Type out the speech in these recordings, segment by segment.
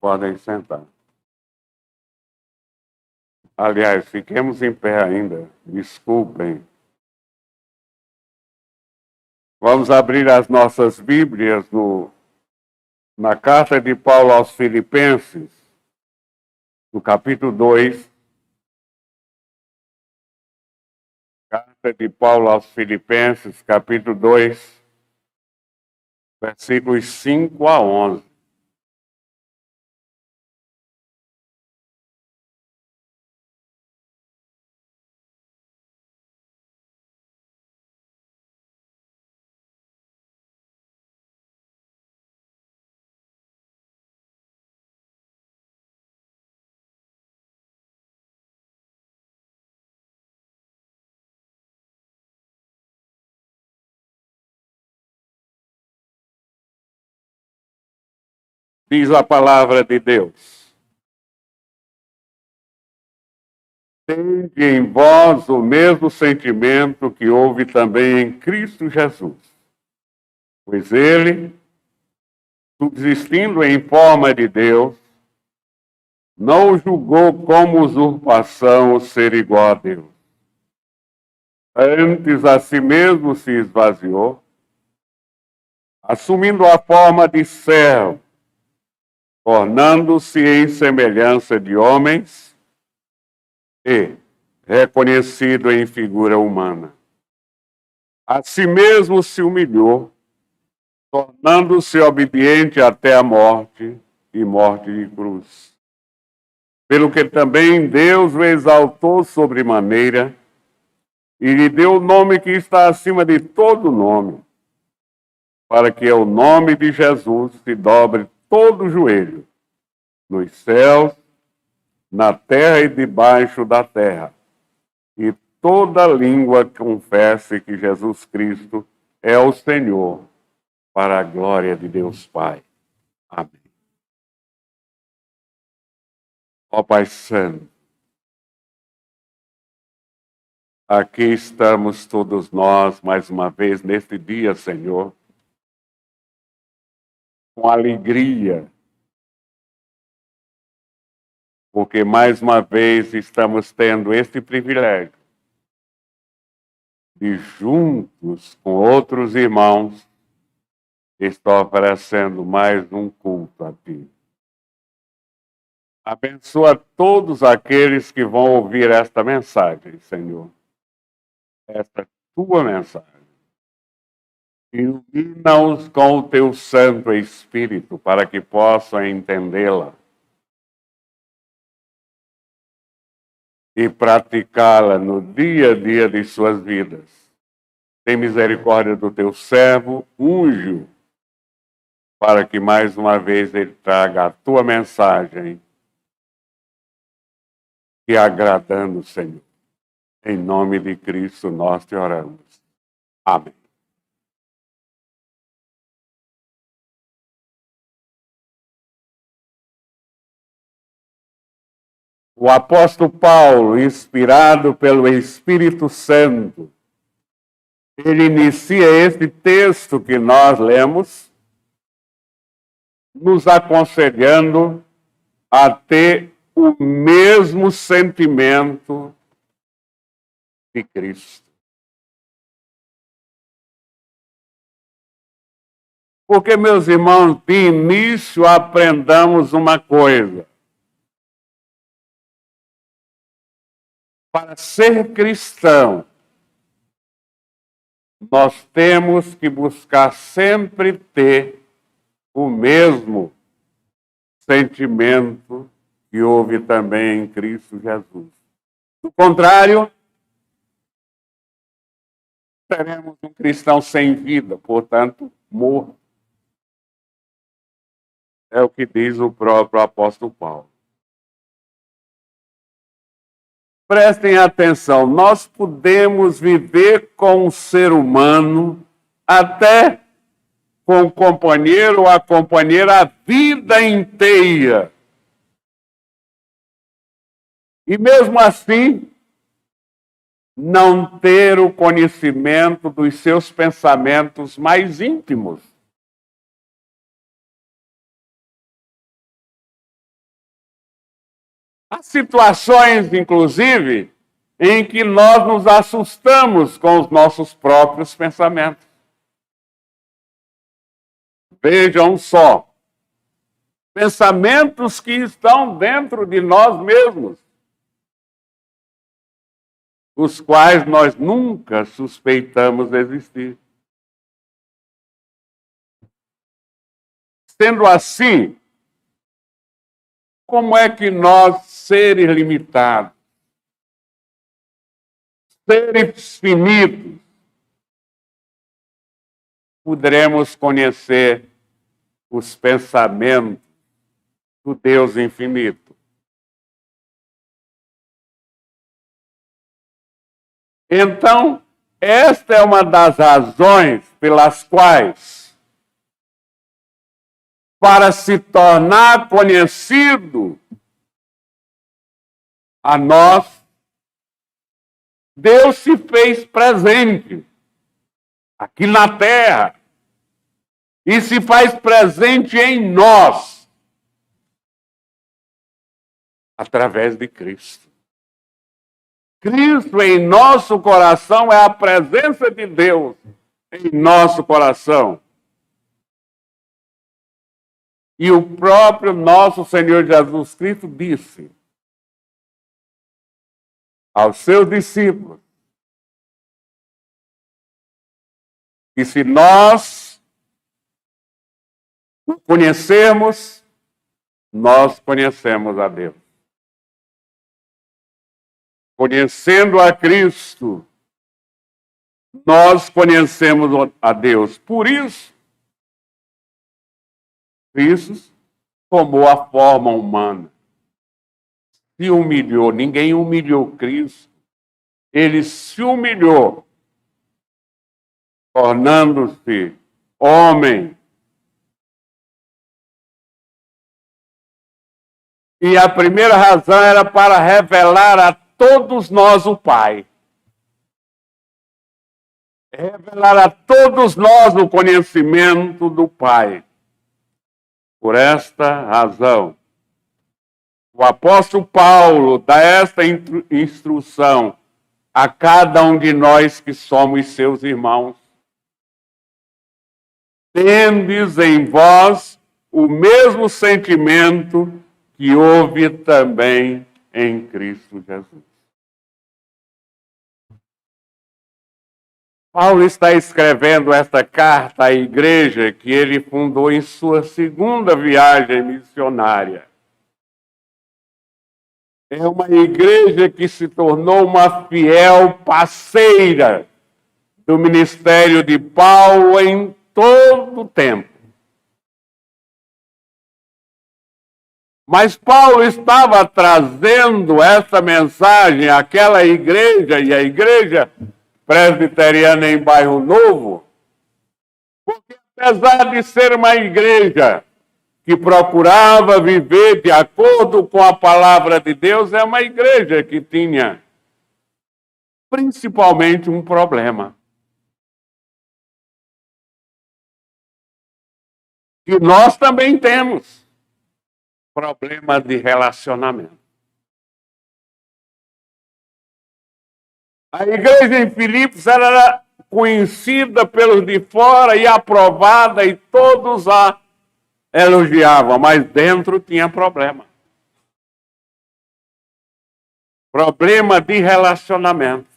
Podem sentar. Aliás, fiquemos em pé ainda. Desculpem. Vamos abrir as nossas Bíblias na carta de Paulo aos Filipenses, no capítulo 2. Carta de Paulo aos Filipenses, capítulo 2, versículos 5 a 11. Diz a palavra de Deus: tende em vós o mesmo sentimento que houve também em Cristo Jesus. Pois ele, subsistindo em forma de Deus, não julgou como usurpação o ser igual a Deus. Antes a si mesmo se esvaziou, assumindo a forma de servo, tornando-se em semelhança de homens e reconhecido em figura humana. A si mesmo se humilhou, tornando-se obediente até a morte e morte de cruz. Pelo que também Deus o exaltou sobremaneira e lhe deu o nome que está acima de todo nome, para que ao nome de Jesus se dobre todo o joelho, nos céus, na terra e debaixo da terra, e toda língua confesse que Jesus Cristo é o Senhor, para a glória de Deus Pai. Amém. Ó Pai Santo, aqui estamos todos nós, mais uma vez, neste dia, Senhor, com alegria, porque mais uma vez estamos tendo este privilégio de, juntos com outros irmãos, estar oferecendo mais um culto a Ti. Abençoa todos aqueles que vão ouvir esta mensagem, Senhor. Esta Tua mensagem. Ilumina-os com o Teu Santo Espírito, para que possam entendê-la e praticá-la no dia a dia de suas vidas. Tem misericórdia do Teu servo, unge-o, para que mais uma vez ele traga a Tua mensagem e agradando, Senhor. Em nome de Cristo nós te oramos. Amém. O apóstolo Paulo, inspirado pelo Espírito Santo, ele inicia este texto que nós lemos, nos aconselhando a ter o mesmo sentimento de Cristo. Porque, meus irmãos, de início aprendamos uma coisa. Para ser cristão, nós temos que buscar sempre ter o mesmo sentimento que houve também em Cristo Jesus. Do contrário, seremos um cristão sem vida, portanto, morto. É o que diz o próprio apóstolo Paulo. Prestem atenção, nós podemos viver com um ser humano, até com o companheiro ou a companheira, a vida inteira. E mesmo assim, não ter o conhecimento dos seus pensamentos mais íntimos. Há situações, inclusive, em que nós nos assustamos com os nossos próprios pensamentos. Vejam só, pensamentos que estão dentro de nós mesmos, os quais nós nunca suspeitamos existir. Sendo assim, como é que nós, seres limitados, seres finitos, poderemos conhecer os pensamentos do Deus infinito? Então, esta é uma das razões pelas quais, para se tornar conhecido a nós, Deus se fez presente aqui na terra e se faz presente em nós através de Cristo. Cristo em nosso coração é a presença de Deus em nosso coração. E o próprio nosso Senhor Jesus Cristo disse aos seus discípulos que se nós o conhecermos, nós conhecemos a Deus. Conhecendo a Cristo, nós conhecemos a Deus. Por isso, Cristo tomou a forma humana. Se humilhou. Ninguém humilhou Cristo. Ele se humilhou, tornando-se homem. E a primeira razão era para revelar a todos nós o Pai. Revelar a todos nós o conhecimento do Pai. Por esta razão, o apóstolo Paulo dá esta instrução a cada um de nós que somos seus irmãos. Tendes em vós o mesmo sentimento que houve também em Cristo Jesus. Paulo está escrevendo esta carta à igreja que ele fundou em sua segunda viagem missionária. É uma igreja que se tornou uma fiel parceira do ministério de Paulo em todo o tempo. Mas Paulo estava trazendo essa mensagem àquela igreja, e a igreja presbiteriana em Bairro Novo, porque apesar de ser uma igreja que procurava viver de acordo com a palavra de Deus, é uma igreja que tinha principalmente um problema. E nós também temos problema de relacionamento. A igreja em Filipos era conhecida pelos de fora e aprovada, e todos a elogiavam, mas dentro tinha problema. Problema de relacionamento.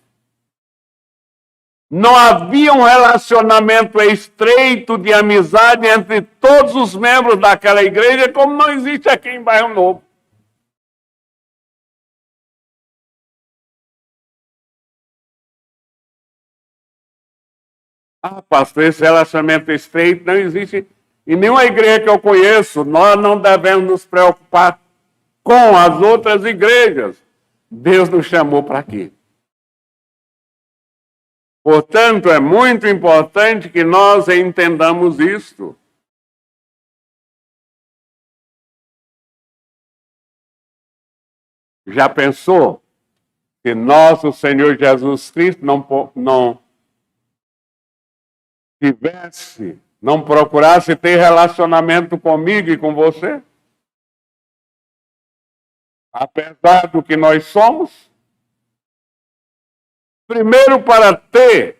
Não havia um relacionamento estreito de amizade entre todos os membros daquela igreja, como não existe aqui em Bairro Novo. Ah, pastor, esse relacionamento estreito não existe em nenhuma igreja que eu conheço. Nós não devemos nos preocupar com as outras igrejas. Deus nos chamou para quê? Portanto, é muito importante que nós entendamos isto. Já pensou se nosso Senhor Jesus Cristo não tivesse, não procurasse ter relacionamento comigo e com você? apesar do que nós somos? Primeiro, para ter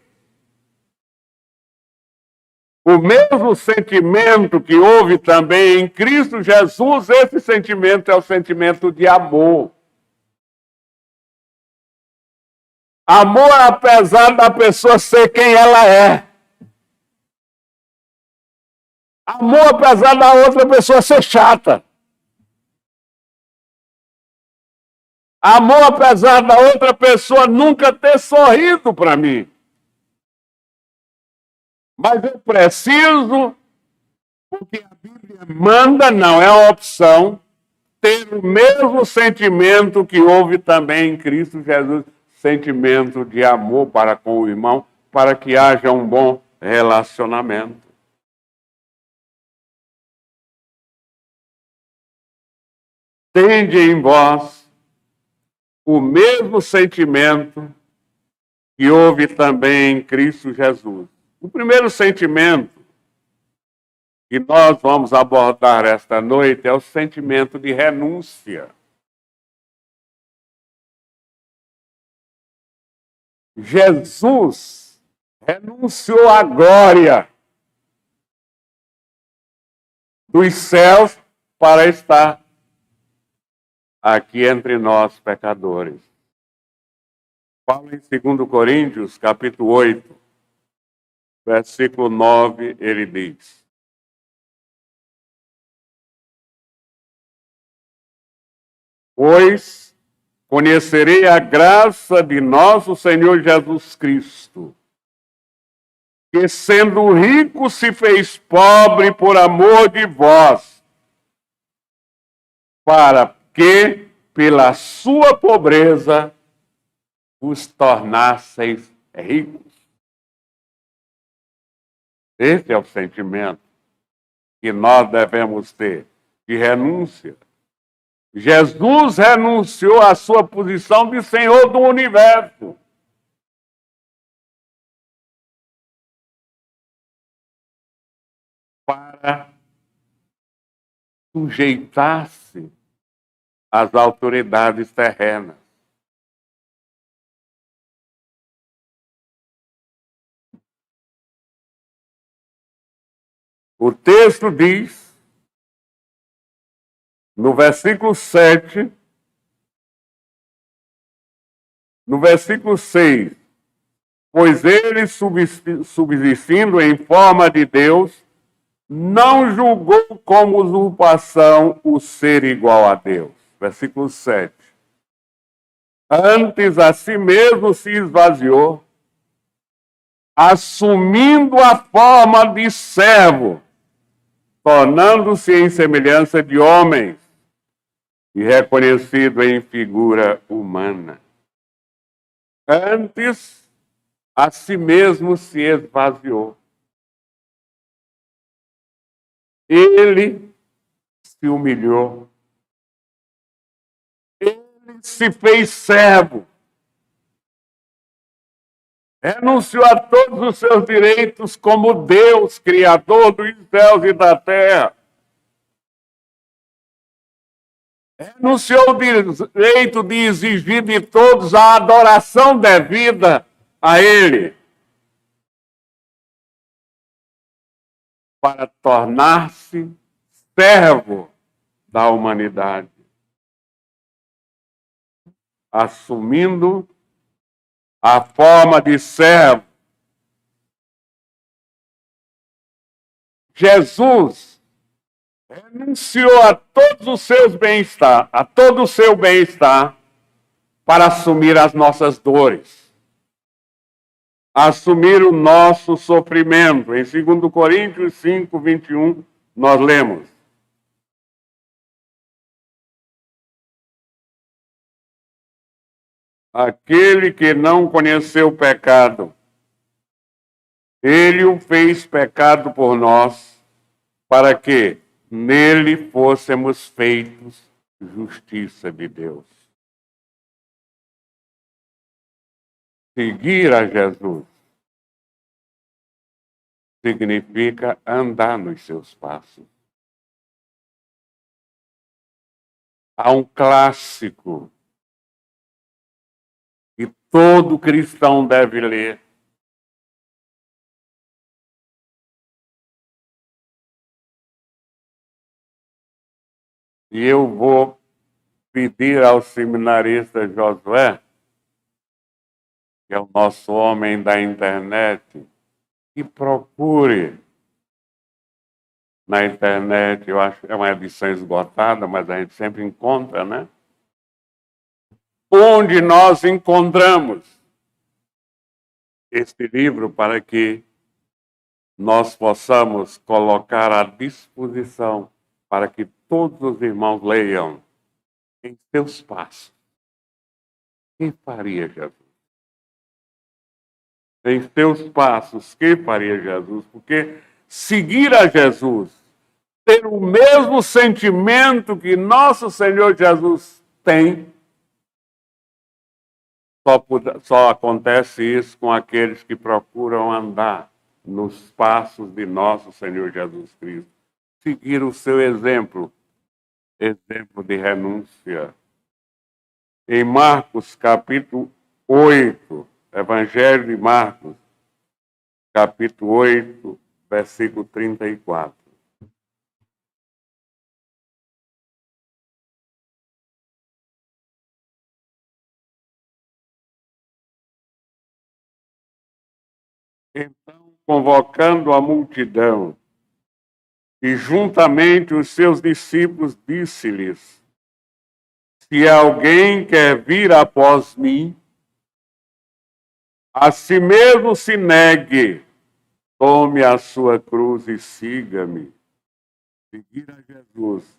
o mesmo sentimento que houve também em Cristo Jesus, esse sentimento é o sentimento de amor. Amor apesar da pessoa ser quem ela é. Amor apesar da outra pessoa ser chata. Amor apesar da outra pessoa nunca ter sorrido para mim. Mas eu preciso, porque a Bíblia manda, não é uma opção, ter o mesmo sentimento que houve também em Cristo Jesus, sentimento de amor para com o irmão, para que haja um bom relacionamento. Tende em vós o mesmo sentimento que houve também em Cristo Jesus. O primeiro sentimento que nós vamos abordar esta noite é o sentimento de renúncia. Jesus renunciou à glória dos céus para estar aqui entre nós, pecadores. Paulo em 2 Coríntios, capítulo 8, versículo 9, ele diz: pois conhecerei a graça de nosso Senhor Jesus Cristo, que sendo rico se fez pobre por amor de vós, para que pela sua pobreza os tornasseis ricos. Esse é o sentimento que nós devemos ter, de renúncia. Jesus renunciou à sua posição de Senhor do universo. Para sujeitar-se às autoridades terrenas. O texto diz, no versículo 7, no versículo 6, pois ele, subsistindo em forma de Deus, não julgou como usurpação o ser igual a Deus. Versículo 7. Antes a si mesmo se esvaziou, assumindo a forma de servo, tornando-se em semelhança de homens e reconhecido em figura humana. Antes a si mesmo se esvaziou. Ele se humilhou. Ele se fez servo. Renunciou a todos os seus direitos como Deus, Criador dos céus e da terra. Renunciou o direito de exigir de todos a adoração devida a Ele, para tornar-se servo da humanidade, assumindo a forma de servo. Jesus renunciou a todos os seus bem-estar, a todo o seu bem-estar, para assumir as nossas dores, assumir o nosso sofrimento. Em 2 Coríntios 5, 21, nós lemos: aquele que não conheceu o pecado, ele o fez pecado por nós, para que nele fôssemos feitos justiça de Deus. Seguir a Jesus significa andar nos seus passos. Há um clássico que todo cristão deve ler. E eu vou pedir ao seminarista Josué, que é o nosso homem da internet, que procure na internet. Eu acho que é uma edição esgotada, mas a gente sempre encontra, né? Onde nós encontramos este livro para que nós possamos colocar à disposição para que todos os irmãos leiam em seus passos. Que faria Jesus? Em seus passos, que faria Jesus? Porque seguir a Jesus, ter o mesmo sentimento que nosso Senhor Jesus tem, só acontece isso com aqueles que procuram andar nos passos de nosso Senhor Jesus Cristo. Seguir o seu exemplo, exemplo de renúncia. Em Marcos, capítulo 8, Evangelho de Marcos, capítulo 8, versículo 34. Então, convocando a multidão, e juntamente os seus discípulos, disse-lhes: se alguém quer vir após mim, a si mesmo se negue, tome a sua cruz e siga-me. Seguir a Jesus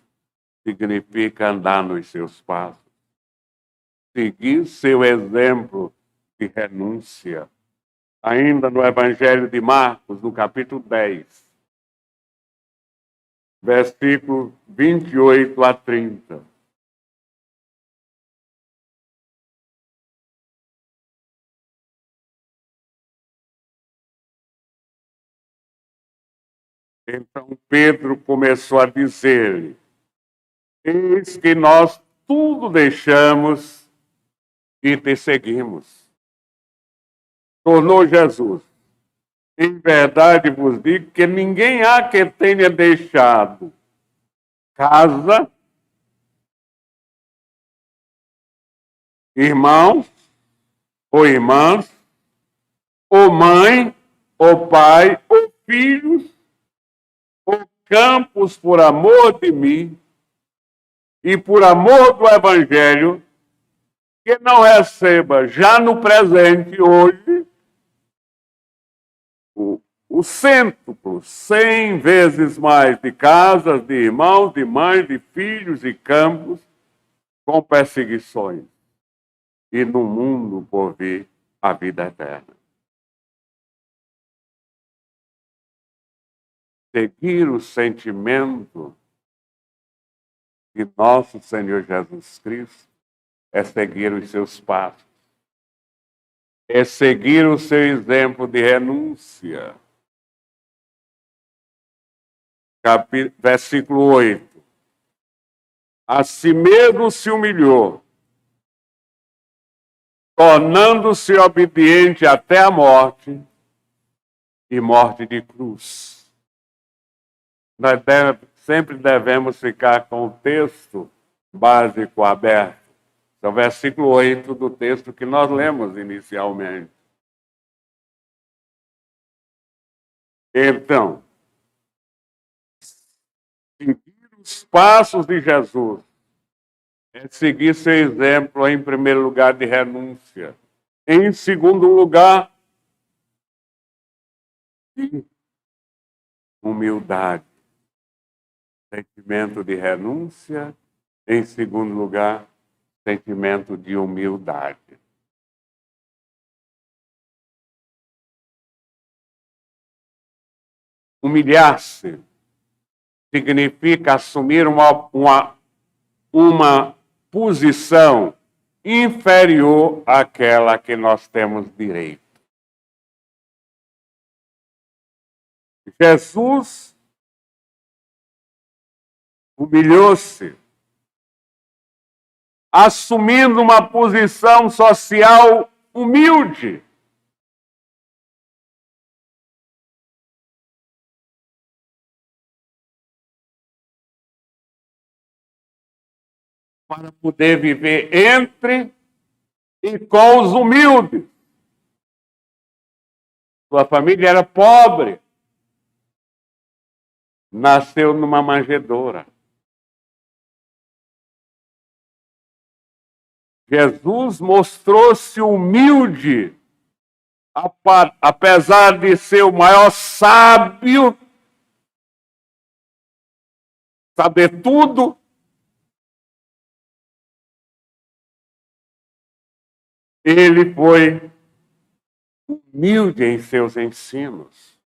significa andar nos seus passos, seguir seu exemplo de renúncia. Ainda no Evangelho de Marcos, no capítulo 10, versículo 28 a 30. Então Pedro começou a dizer-lhe: eis que nós tudo deixamos e te seguimos. Tornou Jesus: em verdade vos digo que ninguém há que tenha deixado casa, irmãos ou irmãs, ou mãe, ou pai, ou filhos, ou campos por amor de mim e por amor do Evangelho, que não receba já no presente, hoje, o cêntuplo, 100 vezes mais de casas, de irmãos, de mães, de filhos e campos, com perseguições, e no mundo por vir a vida eterna. Seguir o sentimento de nosso Senhor Jesus Cristo é seguir os seus passos, é seguir o seu exemplo de renúncia. Versículo 8. A si mesmo se humilhou, tornando-se obediente até a morte e morte de cruz. Nós sempre devemos ficar com o texto básico aberto. É o versículo 8 do texto que nós lemos inicialmente. Então, seguir os passos de Jesus é seguir seu exemplo, em primeiro lugar, de renúncia. Em segundo lugar, de humildade. Sentimento de renúncia. Em segundo lugar, sentimento de humildade. Humilhar-se significa assumir uma posição inferior àquela que nós temos direito. Jesus humilhou-se assumindo uma posição social humilde. Para poder viver entre e com os humildes. Sua família era pobre. Nasceu numa manjedoura. Jesus mostrou-se humilde, apesar de ser o maior sábio, saber tudo. Ele foi humilde em seus ensinos.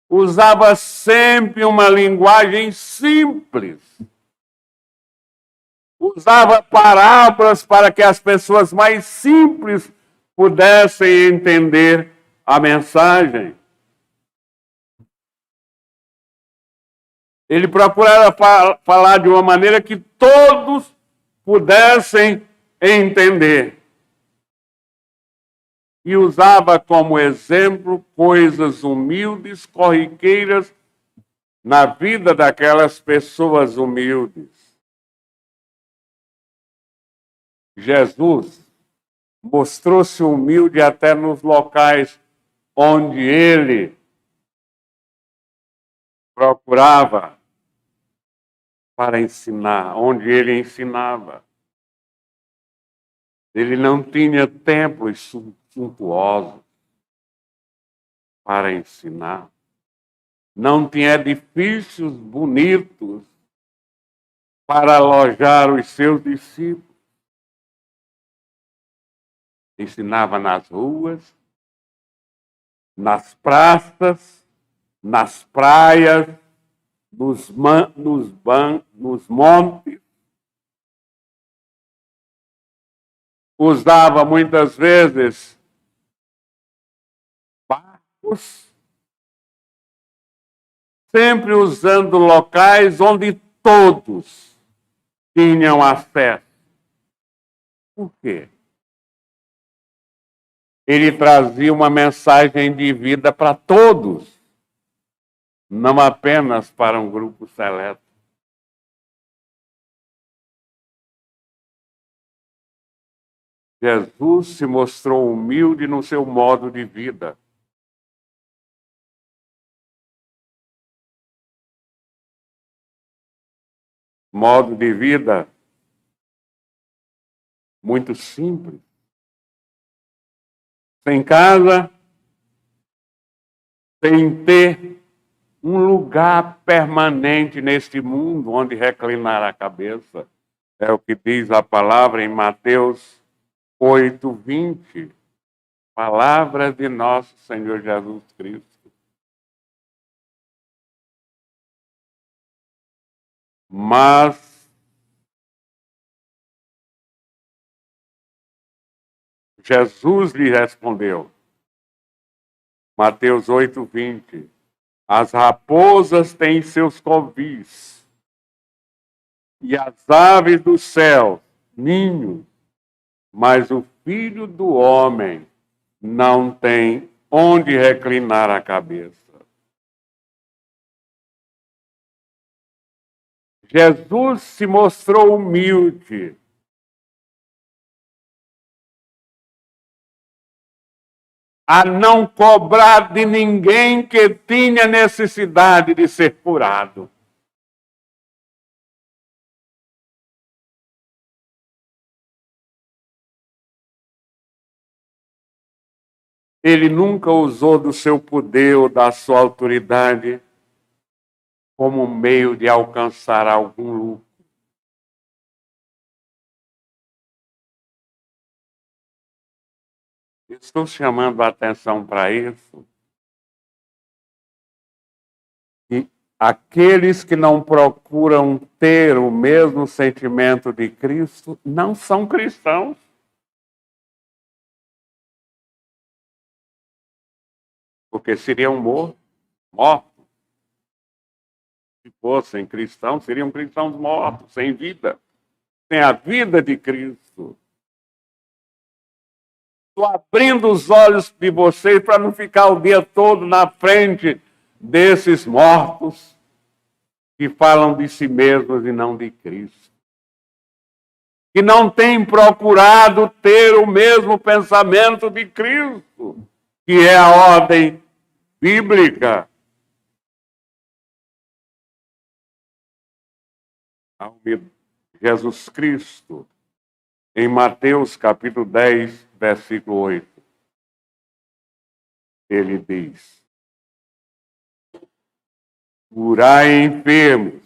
Usava sempre uma linguagem simples. Usava parábolas para que as pessoas mais simples pudessem entender a mensagem. Ele procurava falar de uma maneira que todos pudessem entender. E usava como exemplo coisas humildes, corriqueiras na vida daquelas pessoas humildes. Jesus mostrou-se humilde até nos locais onde ele procurava para ensinar, onde ele ensinava. Ele não tinha templos suntuosos para ensinar. Não tinha edifícios bonitos para alojar os seus discípulos. Ensinava nas ruas, nas praças, nas praias, nos montes. Usava muitas vezes barcos, sempre usando locais onde todos tinham acesso. Por quê? Ele trazia uma mensagem de vida para todos, não apenas para um grupo seleto. Jesus se mostrou humilde no seu modo de vida. Modo de vida muito simples. Sem casa, sem ter um lugar permanente neste mundo onde reclinar a cabeça. É o que diz a palavra em Mateus 8:20. Palavras de nosso Senhor Jesus Cristo. Mas Jesus lhe respondeu, Mateus 8:20, as raposas têm seus covis, e as aves do céu, ninhos, mas o Filho do Homem não tem onde reclinar a cabeça. Jesus se mostrou humilde. A não cobrar de ninguém que tinha necessidade de ser curado. Ele nunca usou do seu poder ou da sua autoridade como meio de alcançar algum lucro. Estou chamando a atenção para isso. E aqueles que não procuram ter o mesmo sentimento de Cristo não são cristãos. Porque seriam mortos. Se fossem cristãos, seriam cristãos mortos, sem vida, sem a vida de Cristo. Estou abrindo os olhos de vocês para não ficar o dia todo na frente desses mortos que falam de si mesmos e não de Cristo. Que não têm procurado ter o mesmo pensamento de Cristo, que é a ordem bíblica. Jesus Cristo, em Mateus capítulo 10, versículo 8, ele diz: curai enfermos,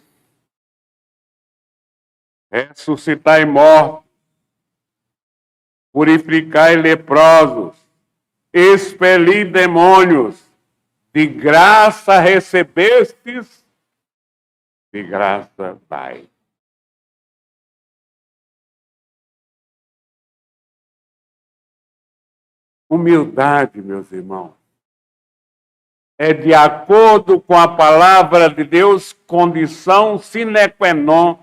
ressuscitai mortos, purificai leprosos, expeli demônios, de graça recebestes, de graça dai. Humildade, meus irmãos, é de acordo com a palavra de Deus, condição sine qua non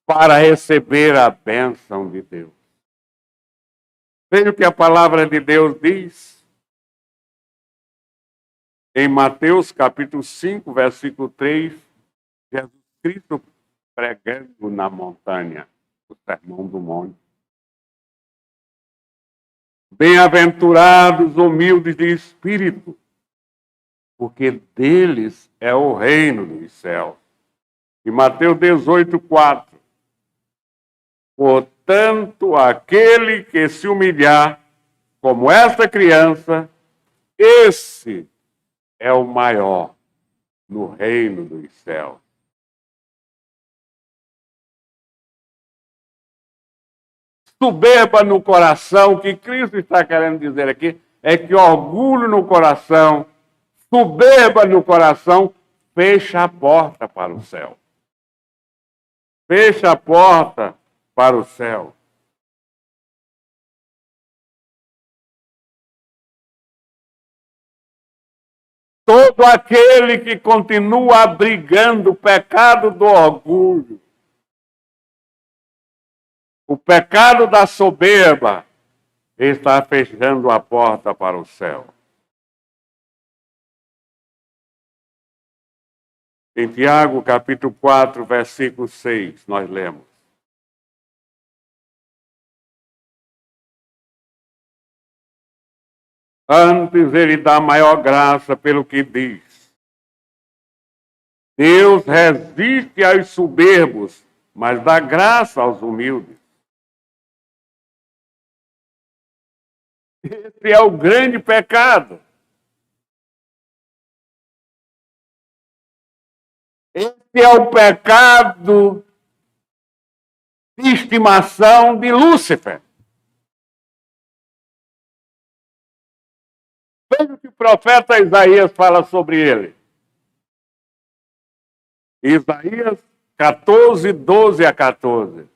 para receber a bênção de Deus. Veja o que a palavra de Deus diz em Mateus capítulo 5, versículo 3, Jesus Cristo pregando na montanha, o Sermão do Monte. Bem-aventurados humildes de espírito, porque deles é o reino dos céus. E Mateus 18, 4. Portanto, aquele que se humilhar como esta criança, esse é o maior no reino dos céus. Soberba no coração, o que Cristo está querendo dizer aqui é que orgulho no coração, soberba no coração, fecha a porta para o céu. Fecha a porta para o céu. Todo aquele que continua abrigando o pecado do orgulho, o pecado da soberba, está fechando a porta para o céu. Em Tiago, capítulo 4, versículo 6, nós lemos: antes ele dá maior graça pelo que diz: Deus resiste aos soberbos, mas dá graça aos humildes. Esse é o grande pecado. Esse é o pecado de estimação de Lúcifer. Veja o que o profeta Isaías fala sobre ele. Isaías 14, 12 a 14.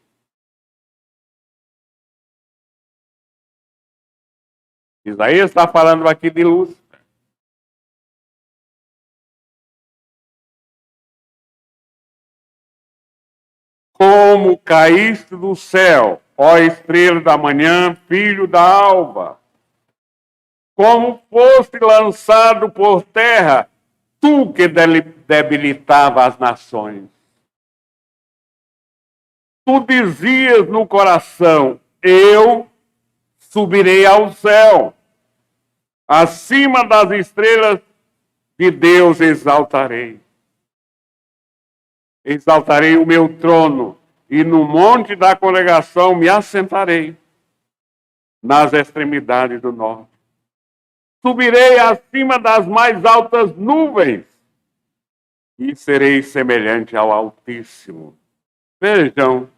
Isaías está falando aqui de Lúcifer. Como caíste do céu, ó estrela da manhã, filho da alva. Como foste lançado por terra, tu que debilitava as nações. Tu dizias no coração: eu subirei ao céu, acima das estrelas de Deus exaltarei. Exaltarei o meu trono, e no monte da congregação me assentarei, nas extremidades do norte. Subirei acima das mais altas nuvens, e serei semelhante ao Altíssimo. Vejam,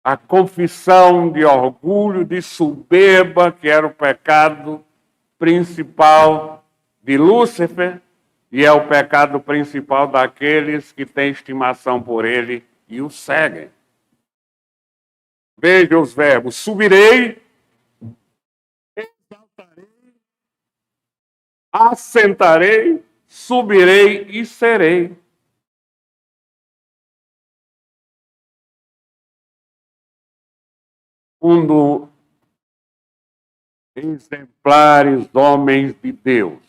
a confissão de orgulho, de soberba, que era o pecado principal de Lúcifer, e é o pecado principal daqueles que têm estimação por ele e o seguem. Veja os verbos: subirei, exaltarei, assentarei, subirei e serei. Um dos exemplares homens de Deus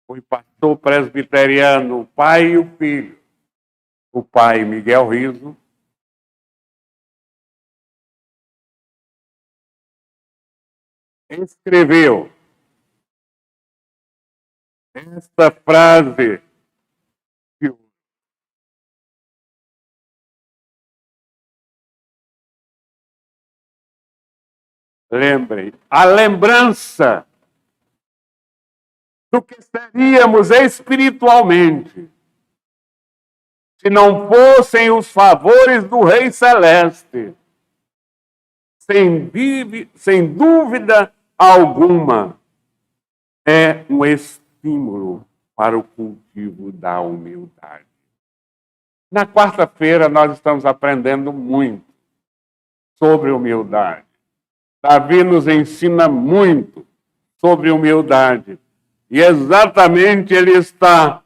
foi pastor presbiteriano, o pai e o filho. O pai, Miguel Riso, escreveu esta frase que lembrem, a lembrança do que seríamos espiritualmente se não fossem os favores do Rei Celeste. Sem dúvida alguma, é um estímulo para o cultivo da humildade. Na quarta-feira, nós estamos aprendendo muito sobre humildade. Davi nos ensina muito sobre humildade. E exatamente ele está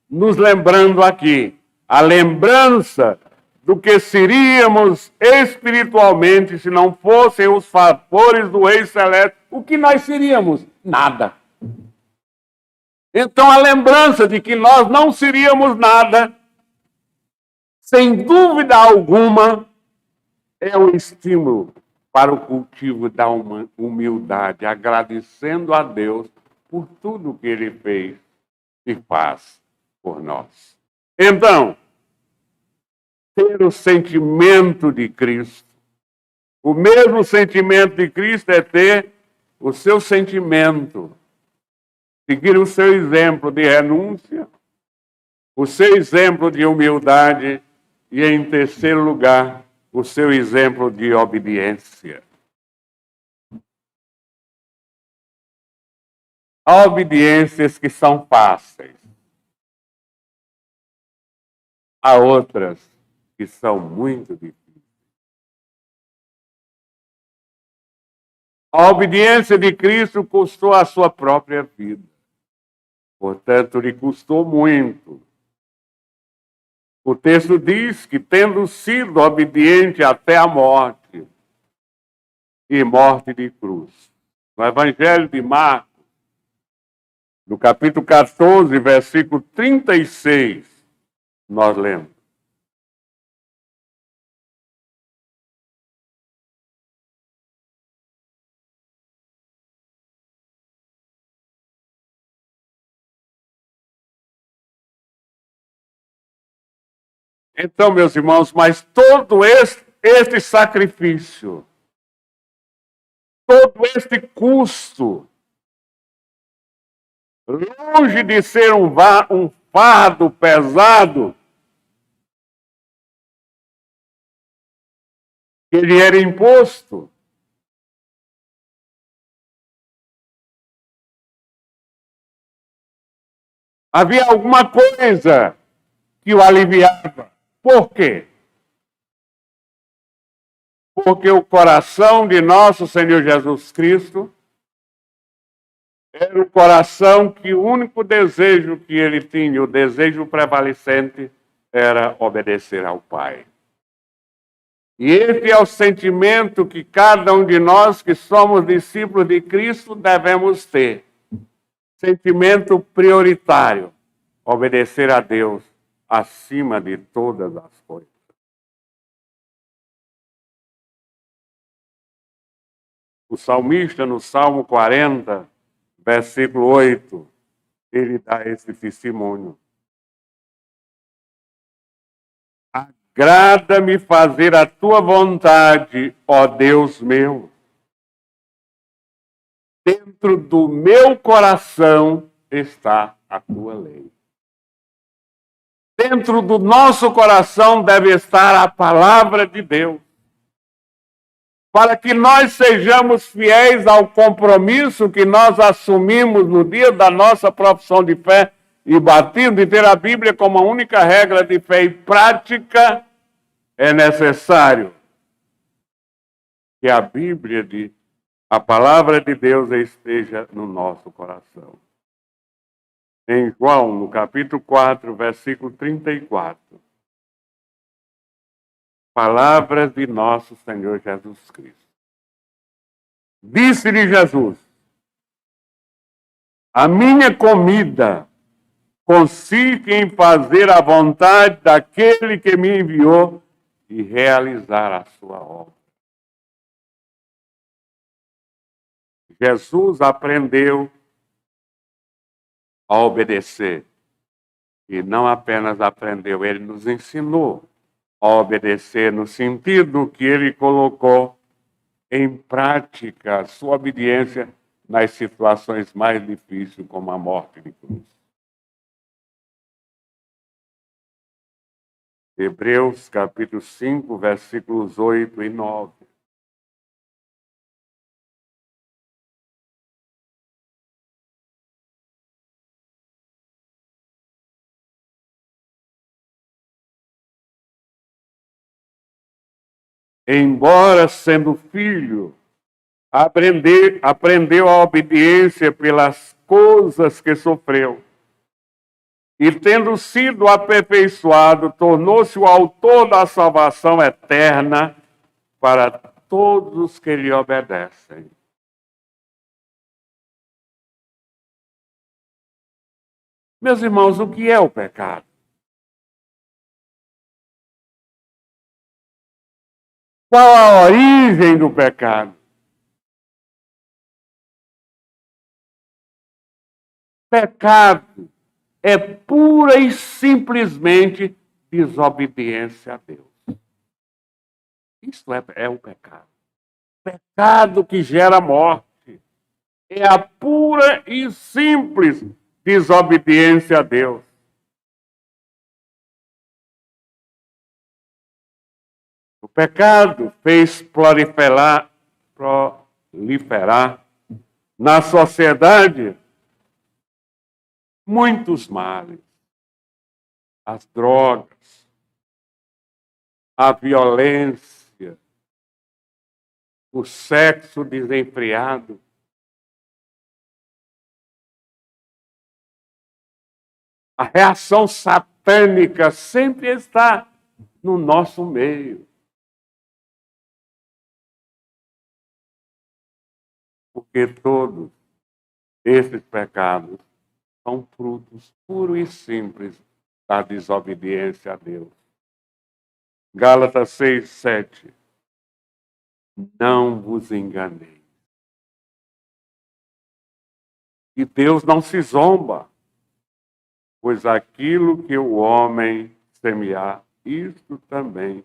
nos lembrando aqui a lembrança do que seríamos espiritualmente se não fossem os favores do Rei Celeste. O que nós seríamos? Nada. Então, a lembrança de que nós não seríamos nada, sem dúvida alguma, é um estímulo para o cultivo da humildade, agradecendo a Deus por tudo que Ele fez e faz por nós. Então, ter o sentimento de Cristo. O mesmo sentimento de Cristo é ter o seu sentimento, seguir o seu exemplo de renúncia, o seu exemplo de humildade e, em terceiro lugar, o seu exemplo de obediência. Há obediências que são fáceis. Há outras que são muito difíceis. A obediência de Cristo custou a sua própria vida. Portanto, lhe custou muito. O texto diz que, tendo sido obediente até a morte, e morte de cruz. No Evangelho de Marcos, no capítulo 14, versículo 36, nós lemos. Então, meus irmãos, mas todo este sacrifício, todo este custo, longe de ser um fardo pesado, que lhe era imposto, havia alguma coisa que o aliviava. Por quê? Porque o coração de nosso Senhor Jesus Cristo era o coração que o único desejo que ele tinha, o desejo prevalecente, era obedecer ao Pai. E esse é o sentimento que cada um de nós que somos discípulos de Cristo devemos ter. Sentimento prioritário, obedecer a Deus acima de todas as coisas. O salmista, no Salmo 40, versículo 8, ele dá esse testemunho. Agrada-me fazer a tua vontade, ó Deus meu. Dentro do meu coração está a tua lei. Dentro do nosso coração deve estar a palavra de Deus. Para que nós sejamos fiéis ao compromisso que nós assumimos no dia da nossa profissão de fé e batismo, de ter a Bíblia como a única regra de fé e prática, é necessário que a Bíblia, a palavra de Deus esteja no nosso coração. em João, no capítulo 4, versículo 34. Palavras de nosso Senhor Jesus Cristo. Disse-lhe Jesus: a minha comida consiste em fazer a vontade daquele que me enviou e realizar a sua obra. Jesus aprendeu a obedecer. E não apenas aprendeu, ele nos ensinou a obedecer no sentido que ele colocou em prática a sua obediência nas situações mais difíceis, como a morte de cruz. Hebreus capítulo 5, versículos 8 e 9. Embora sendo filho, aprendeu a obediência pelas coisas que sofreu. E tendo sido aperfeiçoado, tornou-se o autor da salvação eterna para todos os que lhe obedecem. Meus irmãos, o que é o pecado? Qual a origem do pecado? Pecado é pura e simplesmente desobediência a Deus. Isso é o pecado. Pecado que gera morte. É a pura e simples desobediência a Deus. O pecado fez proliferar na sociedade muitos males. As drogas, a violência, o sexo desenfreado. A reação satânica sempre está no nosso meio. Porque todos esses pecados são frutos puros e simples da desobediência a Deus. Gálatas 6, 7. Não vos enganeis. E Deus não se zomba, pois aquilo que o homem semear, isto também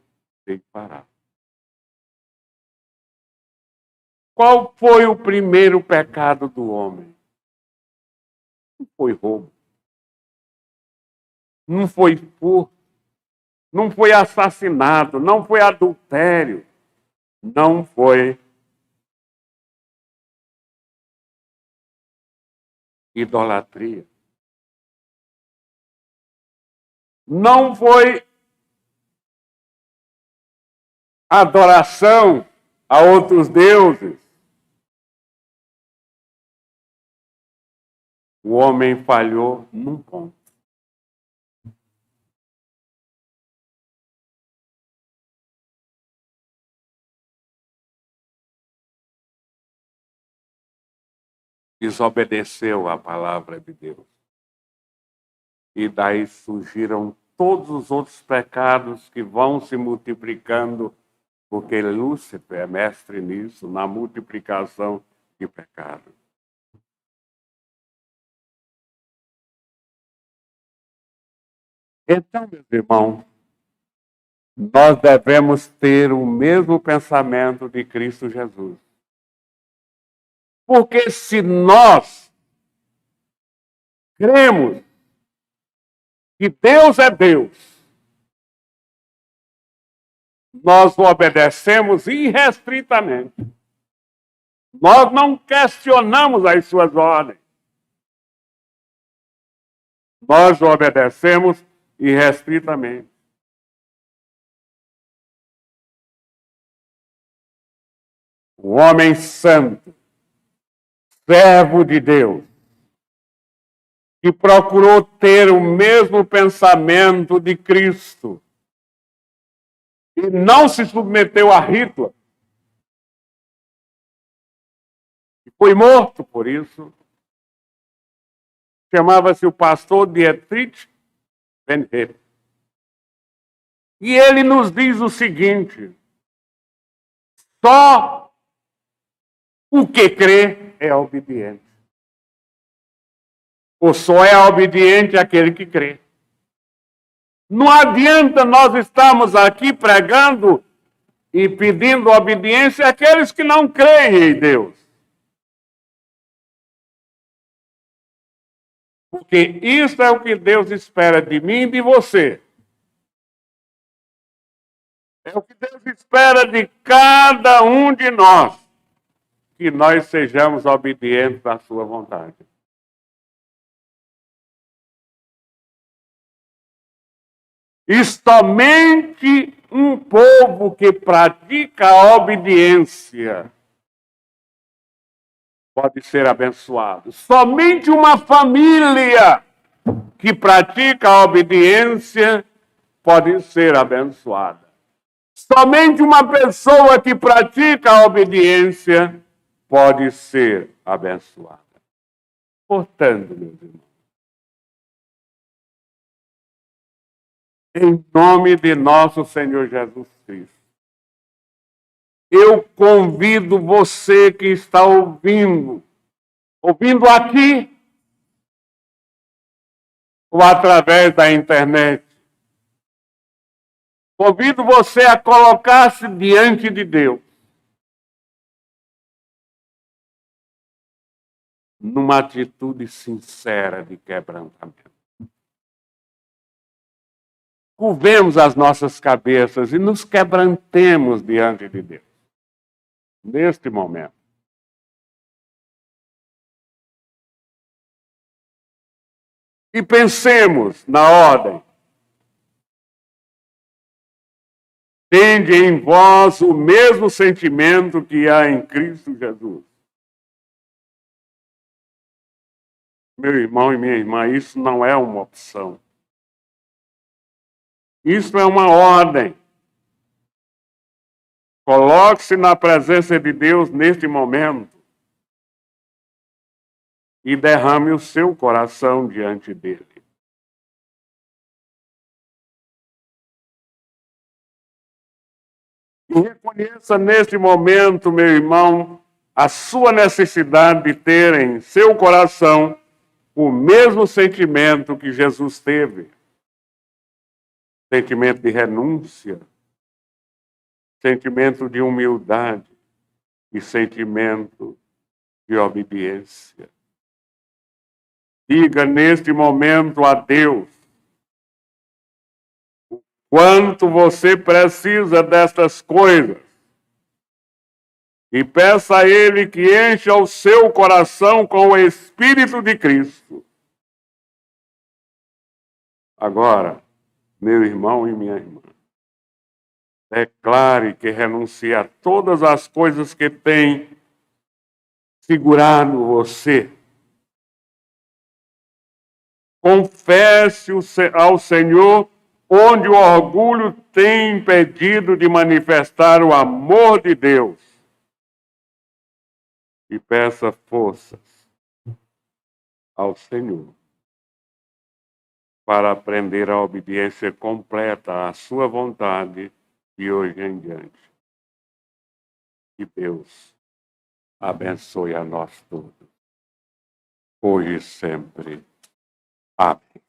fará. Qual foi o primeiro pecado do homem? Não foi roubo. Não foi furto. Não foi assassinato. Não foi adultério. Não foi idolatria. Não foi adoração a outros deuses. O homem falhou num ponto. Desobedeceu à palavra de Deus. E daí surgiram todos os outros pecados que vão se multiplicando, porque Lúcifer é mestre nisso, na multiplicação de pecados. Então, meus irmãos, nós devemos ter o mesmo pensamento de Cristo Jesus. Porque se nós cremos que Deus é Deus, nós o obedecemos irrestritamente. Nós não questionamos as suas ordens. Nós o obedecemos irrestritamente. O homem santo, servo de Deus, que procurou ter o mesmo pensamento de Cristo e não se submeteu a Hitler, e foi morto por isso. Chamava-se o pastor Dietrich Bonhoeffer. E ele nos diz o seguinte: só o que crê é obediente. Ou só é obediente aquele que crê. Não adianta nós estarmos aqui pregando e pedindo obediência àqueles que não creem em Deus. Porque isso é o que Deus espera de mim e de você. É o que Deus espera de cada um de nós, que nós sejamos obedientes à sua vontade. E somente um povo que pratica a obediência pode ser abençoado. Somente uma família que pratica a obediência pode ser abençoada. Somente uma pessoa que pratica a obediência pode ser abençoada. Portanto, meus irmãos, em nome de nosso Senhor Jesus Cristo, eu convido você que está ouvindo aqui ou através da internet, convido você a colocar-se diante de Deus numa atitude sincera de quebrantamento. Curvemos as nossas cabeças e nos quebrantemos diante de Deus, neste momento. E pensemos na ordem. Tende em vós o mesmo sentimento que há em Cristo Jesus. Meu irmão e minha irmã, isso não é uma opção. Isso é uma ordem. Coloque-se na presença de Deus neste momento e derrame o seu coração diante dele. E reconheça neste momento, meu irmão, a sua necessidade de ter em seu coração o mesmo sentimento que Jesus teve. Sentimento de renúncia, sentimento de humildade e sentimento de obediência. Diga neste momento a Deus o quanto você precisa destas coisas e peça a Ele que encha o seu coração com o Espírito de Cristo. Agora, meu irmão e minha irmã, declare que renuncia a todas as coisas que têm segurado você. Confesse ao Senhor onde o orgulho tem impedido de manifestar o amor de Deus. E peça forças ao Senhor para aprender a obediência completa à sua vontade de hoje em diante. Que Deus abençoe a nós todos, hoje e sempre. Amém.